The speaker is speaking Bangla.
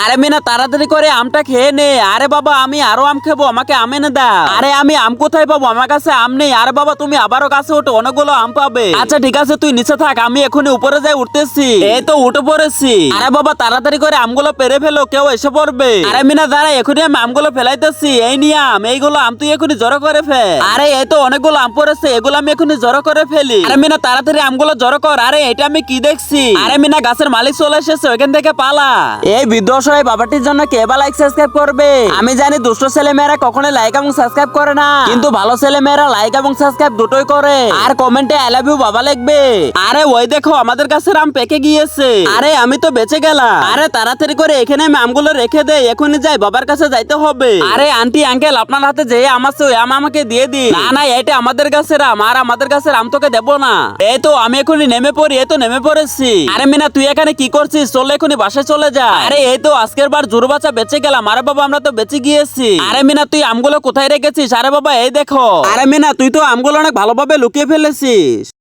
আরে মিনা তাড়াতাড়ি করে আমটা খেয়ে নে। আরে বাবা আমি আরো আম খাবো, আমাকে আম এনে দাও। আরে আমি আম কোথায় পাবো, আমার কাছে আম নেই। আরে বাবা তুমি আবারও কাছে ওঠো, অনেকগুলো আম পাবে। আচ্ছা ঠিক আছে তুই নিচে থাক, আমি এখনই উপরে যাই উঠতেছি। এই তো উঠে পড়েছি। আরে বাবা তাড়াতাড়ি করে আমগুলো পেরে ফেলো, কেউ এসে পড়বে। আরে মিনা দাঁড়া, এখনই আমি আমগুলো ফেলাইতেছি। এই নিয়ে আম, এইগুলো আম তুই এখনই জড়ো করে ফেল। আরে এই তো অনেকগুলো আম পড়েছে, এগুলো আমি এখনই জড়ো করে ফেলি। আরে মিনা তাড়াতাড়ি আমগুলো জড়ো কর। আরে এটা আমি কি দেখছি? আরে মিনা গাছের মালিক চলে এসেছে, ওখান থেকে পালা। এই বৃদ্ধ অসহায় বাবাটির জন্য কে বা লাইক সাবস্ক্রাইব করবে? আমি জানি দুষ্ট ছেলে মেয়েরা কখনো লাইক এবং সাবস্ক্রাইব করে না, কিন্তু ভালো ছেলে মেয়েরা লাইক এবং সাবস্ক্রাইব দুটোই করে। আর কমেন্টে আই লাভ ইউ বাবা লিখবে। আরে ওই দেখো আমাদের গাছের আম পেকে গিয়েছে। আরে আমি তো বেঁচে গেলাম। আরে তাড়াতাড়ি করে এখানে আমি আমগুলো রেখে দেই, এখনই যাই, বাবার কাছে যাইতে হবে। আরে আন্টি আঙ্কেল আপনার হাতে যে আম আছে ওই আম আমাকে দিয়ে দিন। না না এটা আমাদের গাছের আম, আর আমাদের গাছের আম তোকে দেবো না। এই তো আমি এখনই নেমে পড়ি, এই তো নেমে পড়েছি। আরে মিনা তুই এখানে কি করছিস? চলে এখনই বাসায় চলে যা। আরে এই তো আজকের বার জোর বাচ্চা বেঁচে গেলাম। আরে বাবা আমরা তো বেঁচে গিয়েছি। আরে মিনা তুই আমগুলো কোথায় রেখেছিস? আরে বাবা এই দেখো। আরে মিনা তুই তো আমগুলো অনেক ভালোভাবে লুকিয়ে ফেলেছিস।